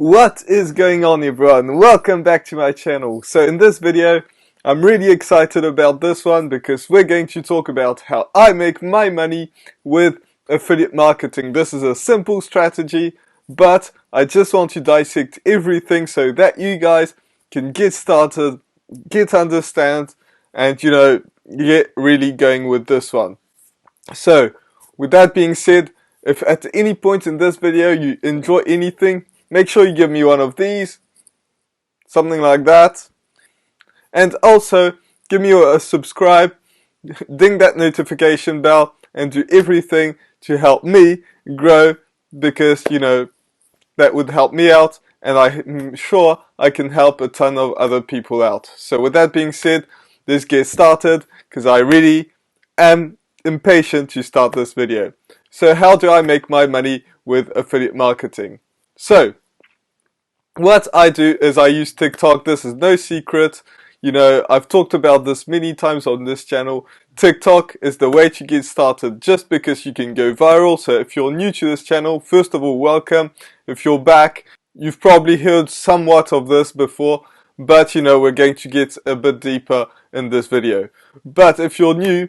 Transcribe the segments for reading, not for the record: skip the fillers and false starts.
What is going on, everyone? Welcome back to my channel. So in this video I'm really excited about this one because we're going to talk about how I make my money with affiliate marketing. This is a simple strategy, but I just want to dissect everything so that you guys can get started, get understand, and get really going with this one. So with that being said, if at any point in this video you enjoy anything, make sure you give me one of these, something like that, and also give me a subscribe, ding that notification bell, and do everything to help me grow, because that would help me out, and I'm sure I can help a ton of other people out. So with that being said, let's get started, because I really am impatient to start this video. So how do I make my money with affiliate marketing? So what I do is I use TikTok. This is no secret. I've talked about this many times on this channel. TikTok is the way to get started, just because you can go viral. So if you're new to this channel, first of all, welcome. If you're back, you've probably heard somewhat of this before, but we're going to get a bit deeper in this video. But if you're new,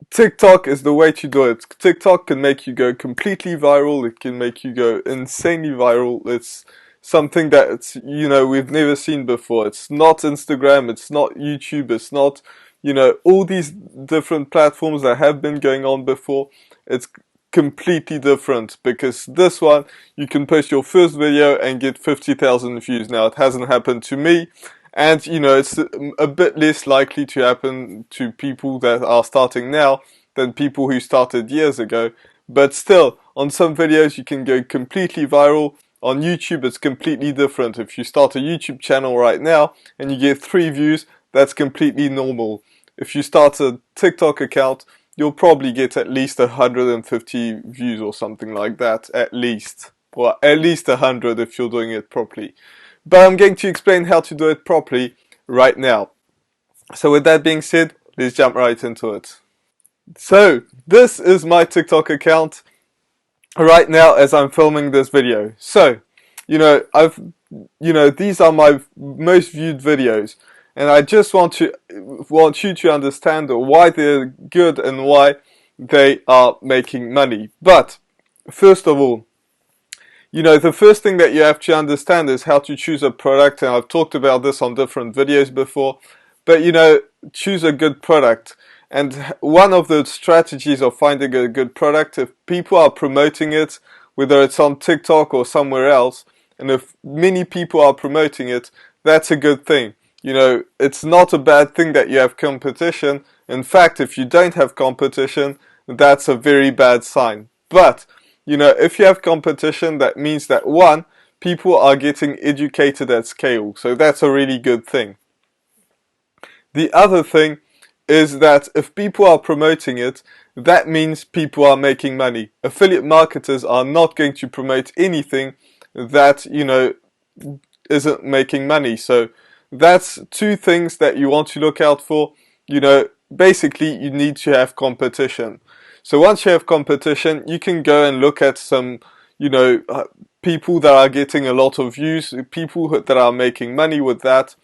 TikTok is the way to do it. TikTok can make you go completely viral. It can make you go insanely viral. It's something that we've never seen before. It's not Instagram, it's not YouTube, it's not all these different platforms that have been going on before. It's completely different, because this one you can post your first video and get 50,000 views. Now, it hasn't happened to me, and it's a bit less likely to happen to people that are starting now than people who started years ago. But still, on some videos you can go completely viral. On YouTube it's completely different. If you start a YouTube channel right now and you get 3 views, that's completely normal. If you start a TikTok account, you'll probably get at least 150 views or something like that, at least. Or at least 100 if you're doing it properly. But I'm going to explain how to do it properly right now. So with that being said, let's jump right into it. So this is my TikTok account right now as I'm filming this video. So these are my most viewed videos, and I just want you to understand why they're good and why they are making money. But first of all, the first thing that you have to understand is how to choose a product, and I've talked about this on different videos before. But choose a good product. And one of the strategies of finding a good product, if people are promoting it, whether it's on TikTok or somewhere else, and if many people are promoting it, that's a good thing. It's not a bad thing that you have competition. In fact, if you don't have competition, that's a very bad sign. But, if you have competition, that means that, one, people are getting educated at scale. So that's a really good thing. The other thing is that if people are promoting it, that means people are making money. Affiliate marketers are not going to promote anything that isn't making money. So that's 2 things that you want to look out for. Basically you need to have competition. So once you have competition, you can go and look at some people that are getting a lot of views, people that are making money with that,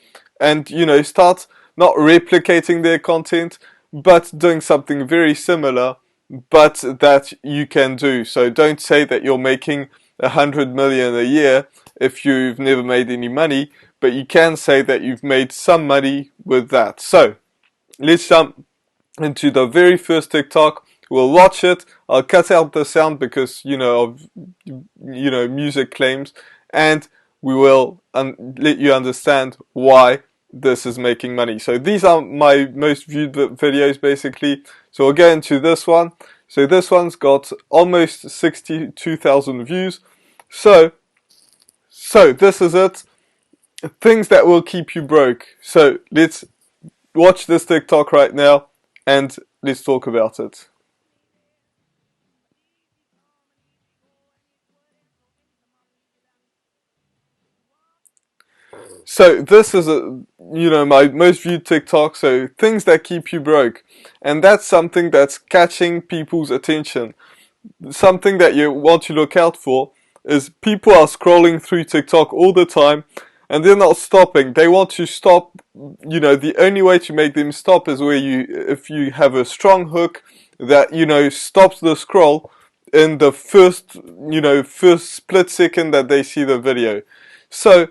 and start not replicating their content, but doing something very similar, but that you can do. So don't say that you're making 100 million a year if you've never made any money, but you can say that you've made some money with that. So let's jump into the very first TikTok. We'll watch it. I'll cut out the sound because of music claims, and we will let you understand why this is making money. So these are my most viewed videos, basically. So we'll get into this one. So this one's got almost 62,000 views. So this is it. Things that will keep you broke. So let's watch this TikTok right now and let's talk about it. So this is my most viewed TikTok. So things that keep you broke, and that's something that's catching people's attention. Something that you want to look out for is people are scrolling through TikTok all the time and they're not stopping. They want to stop. You know, the only way to make them stop is if you have a strong hook that, you know, stops the scroll in the first split second that they see the video. So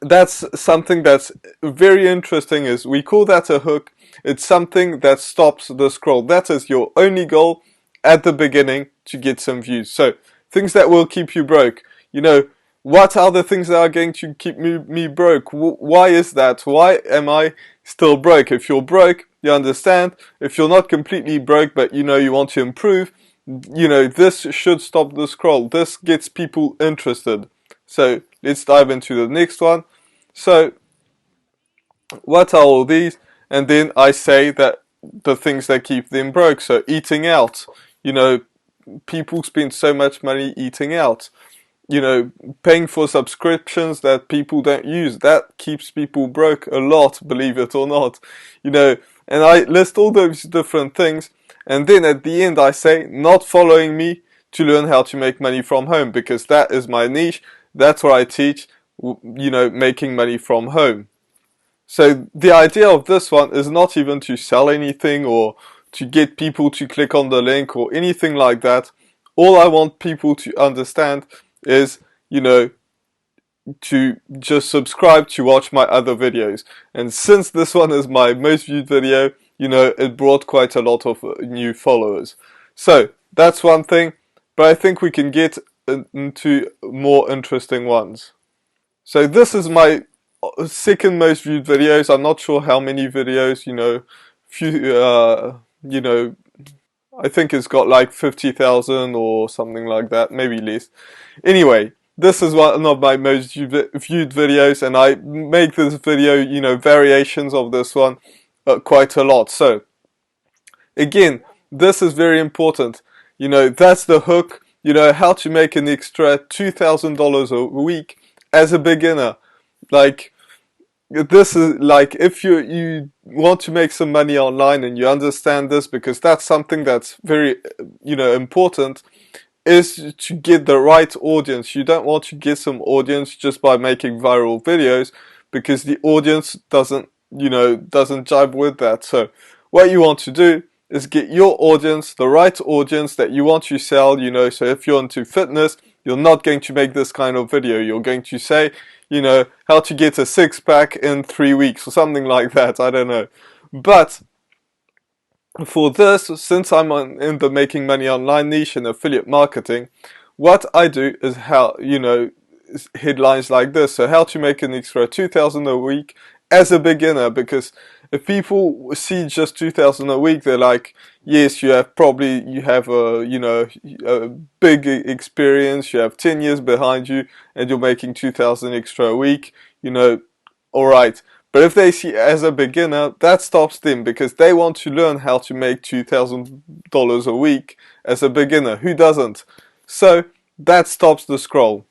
that's something that's very interesting, is we call that a hook. It's something that stops the scroll. That is your only goal at the beginning, to get some views. So things that will keep you broke. You know, what are the things that are going to keep me broke? Why is that? Why am I still broke? If you're broke, you understand. If you're not completely broke, but you know you want to improve, you know, this should stop the scroll. This gets people interested. So let's dive into the next one. So what are all these? And then I say that the things that keep them broke. So eating out. You know, people spend so much money eating out. You know, paying for subscriptions that people don't use. That keeps people broke a lot, believe it or not. You know, and I list all those different things. And then at the end I say, not following me to learn how to make money from home, because that is my niche. That's what I teach, you know, making money from home. So the idea of this one is not even to sell anything or to get people to click on the link or anything like that. All I want people to understand is, you know, to just subscribe to watch my other videos. And since this one is my most viewed video, you know, it brought quite a lot of new followers. So that's one thing, but I think we can get into more interesting ones. So this is my second most viewed videos. I'm not sure how many videos, you know, you know, I think it's got like 50,000 or something like that, maybe less. Anyway, this is one of my most viewed videos, and I make this video, you know, variations of this one quite a lot. So again, this is very important. You know, that's the hook. You know, how to make an extra $2,000 a week as a beginner. Like, this is like, if you want to make some money online and you understand this, because that's something that's very, you know, important, is to get the right audience. You don't want to get some audience just by making viral videos, because the audience doesn't jive with that. So what you want to do is get your audience, the right audience that you want to sell. You know, so if you're into fitness, you're not going to make this kind of video. You're going to say, you know, how to get a six-pack in 3 weeks or something like that. I don't know. But for this, since I'm in the making money online niche and affiliate marketing, what I do is how, you know, headlines like this. So how to make an extra 2,000 a week as a beginner, because if people see just 2,000 a week, they're like, yes, you have a, you know, a big experience, you have 10 years behind you, and you're making 2,000 extra a week, you know, alright. But if they see as a beginner, that stops them, because they want to learn how to make $2,000 a week as a beginner. Who doesn't? So that stops the scroll.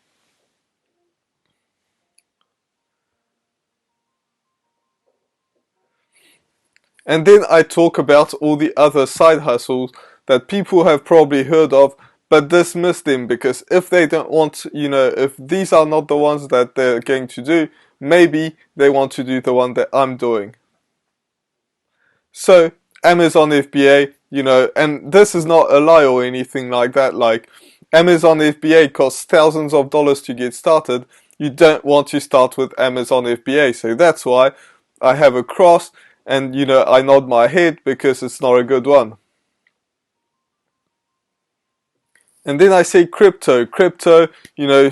And then I talk about all the other side hustles that people have probably heard of but dismiss them, because if they don't want, you know, if these are not the ones that they're going to do, maybe they want to do the one that I'm doing. So Amazon FBA, you know, and this is not a lie or anything like that. Like, Amazon FBA costs thousands of dollars to get started. You don't want to start with Amazon FBA, so that's why I have a cross. And, you know, I nod my head, because it's not a good one. And then I say crypto. Crypto, you know,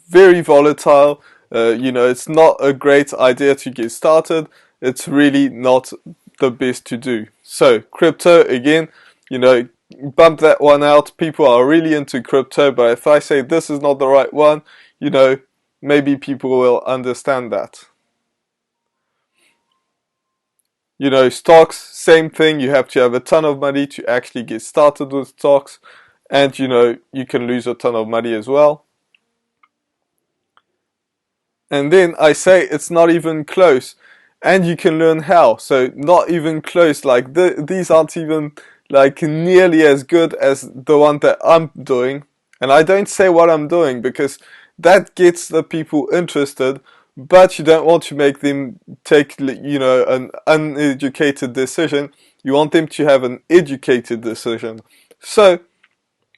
very volatile. You know, it's not a great idea to get started. It's really not the best to do. So crypto, again, you know, bump that one out. People are really into crypto, but if I say this is not the right one, you know, maybe people will understand that. You know, stocks, same thing. You have to have a ton of money to actually get started with stocks. And, you know, you can lose a ton of money as well. And then I say it's not even close. And you can learn how. So not even close. Like, these aren't even like nearly as good as the one that I'm doing. And I don't say what I'm doing because that gets the people interested, but you don't want to make them take, you know, an uneducated decision. You want them to have an educated decision. So,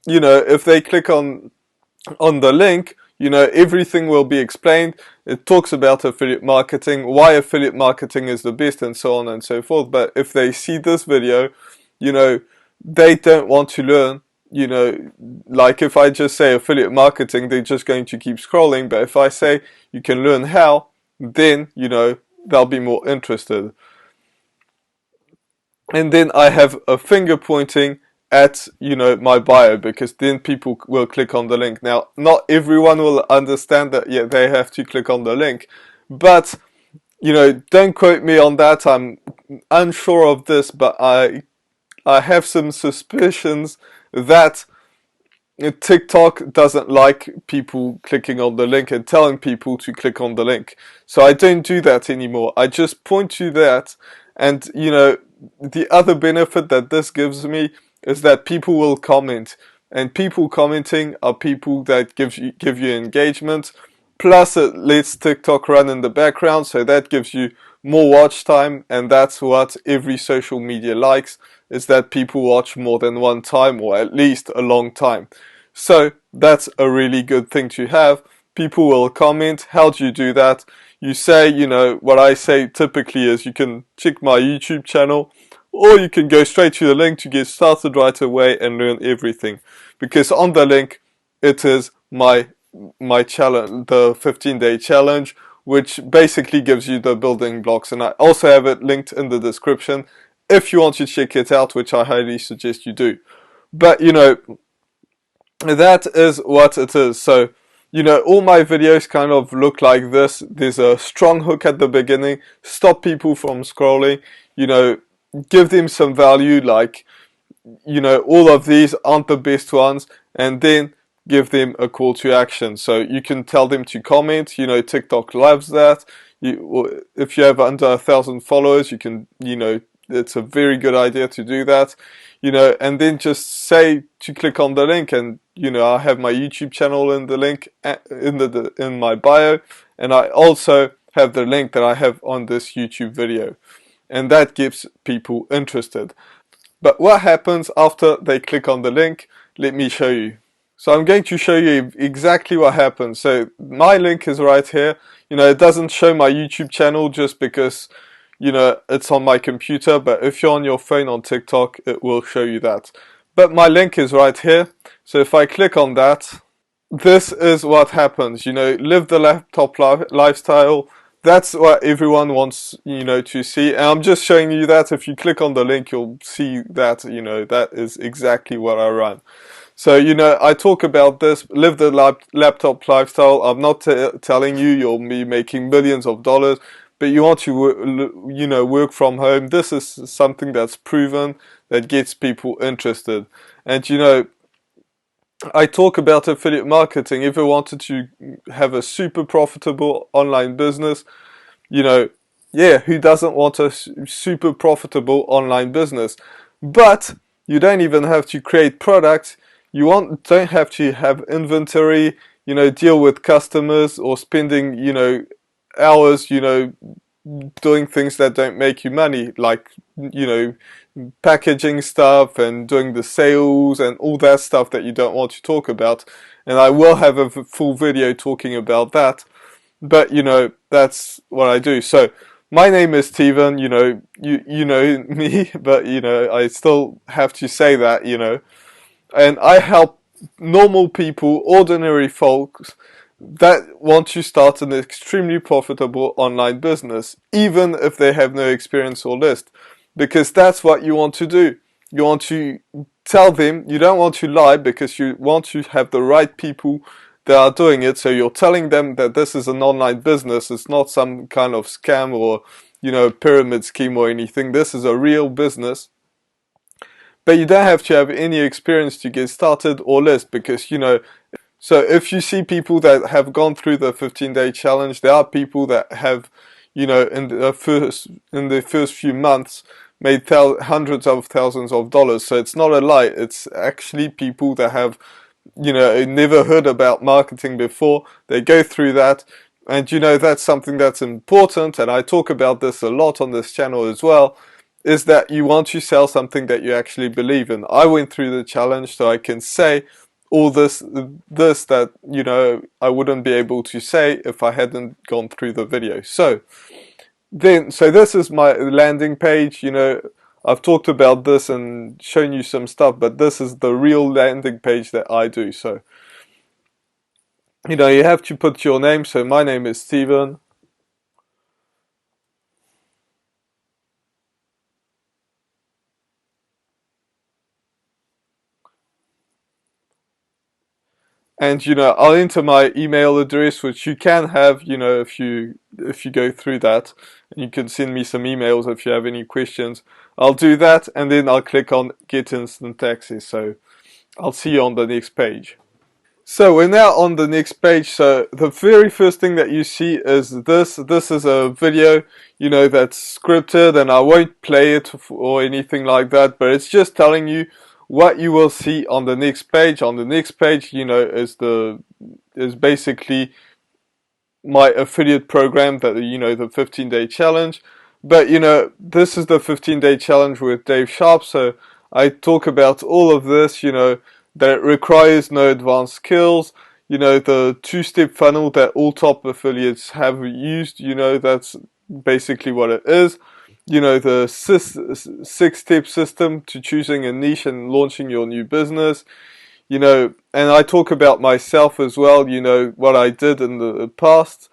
you know, if they click on the link, you know, everything will be explained. It talks about affiliate marketing, why affiliate marketing is the best, and so on and so forth. But if they see this video, you know, they don't want to learn. You know, like if I just say affiliate marketing, they're just going to keep scrolling. But if I say you can learn how, then, you know, they'll be more interested. And then I have a finger pointing at, you know, my bio, because then people will click on the link. Now, not everyone will understand that yet they have to click on the link, but, you know, don't quote me on that. I'm unsure of this, but I have some suspicions that TikTok doesn't like people clicking on the link and telling people to click on the link. So I don't do that anymore. I just point to that, and, you know, the other benefit that this gives me is that people will comment, and people commenting are people that give you engagement. Plus, it lets TikTok run in the background, so that gives you more watch time, and that's what every social media likes, is that people watch more than one time, or at least a long time. So that's a really good thing to have. People will comment. How do you do that? You say, you know, what I say typically is you can check my YouTube channel, or you can go straight to the link to get started right away and learn everything. Because on the link, it is my challenge, the 15-day challenge, which basically gives you the building blocks. And I also have it linked in the description if you want to check it out, which I highly suggest you do. But, you know, that is what it is. So, you know, all my videos kind of look like this. There's a strong hook at the beginning, stop people from scrolling, you know, give them some value, like, you know, all of these aren't the best ones, and then give them a call to action. So you can tell them to comment. You know, TikTok loves that. If you have under 1,000 followers, you can, you know, it's a very good idea to do that. You know, and then just say to click on the link, and, you know, I have my YouTube channel in the link in my bio, and I also have the link that I have on this YouTube video, and that gets people interested. But what happens after they click on the link? Let me show you. So I'm going to show you exactly what happens. So my link is right here. You know, it doesn't show my YouTube channel just because, you know, it's on my computer, but if you're on your phone on TikTok, it will show you that. But my link is right here. So if I click on that, this is what happens. You know, live the laptop lifestyle. That's what everyone wants, you know, to see. And I'm just showing you that. If you click on the link, you'll see that, you know, that is exactly what I run. So, you know, I talk about this, live the laptop lifestyle. I'm not telling you you'll be making millions of dollars, but you want to, you know, work from home. This is something that's proven, that gets people interested. And, you know, I talk about affiliate marketing. If I wanted to have a super profitable online business, you know, yeah, who doesn't want a super profitable online business? But you don't even have to create products. You don't have to have inventory, you know, deal with customers, or spending, you know, hours, you know, doing things that don't make you money, like, you know, packaging stuff and doing the sales and all that stuff that you don't want to talk about. And I will have a full video talking about that. But, you know, that's what I do. So my name is Steven, you know, you know me, but, you know, I still have to say that, you know. And I help normal people, ordinary folks, that want to start an extremely profitable online business, even if they have no experience or list. Because that's what you want to do. You want to tell them, you don't want to lie, because you want to have the right people that are doing it. So you're telling them that this is an online business. It's not some kind of scam or, you know, pyramid scheme or anything. This is a real business. But you don't have to have any experience to get started or list, because, you know, so if you see people that have gone through the 15-day challenge, there are people that have, you know, in the first few months made hundreds of thousands of dollars. So it's not a lie. It's actually people that have never heard about marketing before. They go through that, and that's something that's important, and I talk about this a lot on this channel as well, is that you want to sell something that you actually believe in. I went through the challenge, so I can say all this that I wouldn't be able to say if I hadn't gone through the video. So this is my landing page. I've talked about this and shown you some stuff, but this is the real landing page that I do. So you have to put your name. So my name is Steven. And I'll enter my email address, which you can have, if you go through that, and you can send me some emails if you have any questions. I'll do that, and then I'll click on Get Instant Access. So I'll see you on the next page. So we're now on the next page. So the very first thing that you see is this. This is a video, that's scripted, and I won't play it or anything like that, but it's just telling you what you will see on the next page. On the next page, is basically my affiliate program, that the 15-day challenge. But this is the 15-day challenge with Dave Sharp. So I talk about all of this, that it requires no advanced skills, the two-step funnel that all top affiliates have used, that's basically what it is. The six-step system to choosing a niche and launching your new business. And I talk about myself as well, what I did in the past.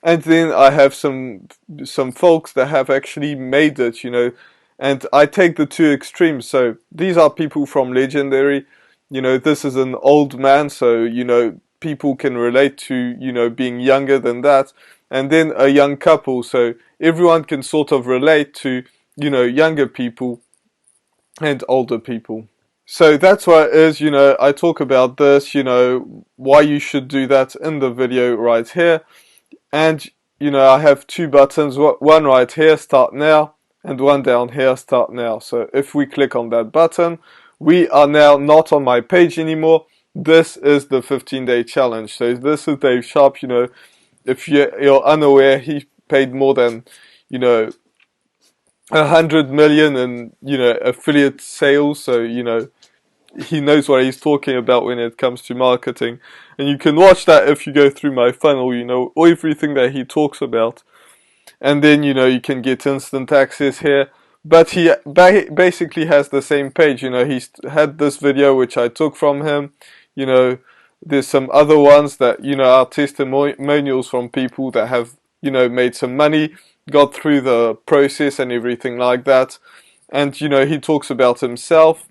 And then I have some folks that have actually made it, and I take the two extremes. So these are people from Legendary. This is an old man, so, people can relate to, being younger than that. And then a young couple, so everyone can sort of relate to, younger people and older people. So that's what it is, I talk about this, why you should do that in the video right here. And, I have two buttons, one right here, Start Now, and one down here, Start Now. So if we click on that button, we are now not on my page anymore. This is the 15-day challenge. So this is Dave Sharp. If you're unaware, he paid more than 100 million in affiliate sales. So he knows what he's talking about when it comes to marketing. And you can watch that if you go through my funnel. Everything that he talks about. And then you can get instant access here. But he basically has the same page. He's had this video which I took from him. There's some other ones that are testimonials from people that have made some money, got through the process and everything like that. And he talks about himself.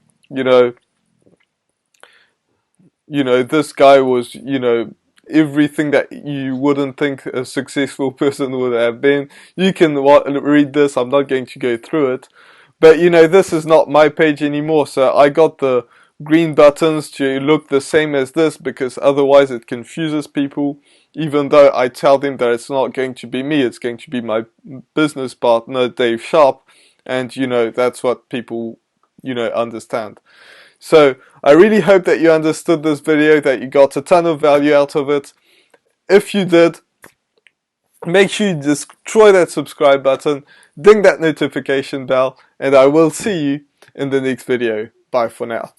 This guy was everything that you wouldn't think a successful person would have been. You can read this. I'm not going to go through it. But this is not my page anymore. So I got the green buttons to look the same as this, because otherwise it confuses people. Even though I tell them that it's not going to be me, it's going to be my business partner, Dave Sharp. And that's what people understand. So I really hope that you understood this video, that you got a ton of value out of it. If you did, make sure you destroy that subscribe button, ding that notification bell, and I will see you in the next video. Bye for now.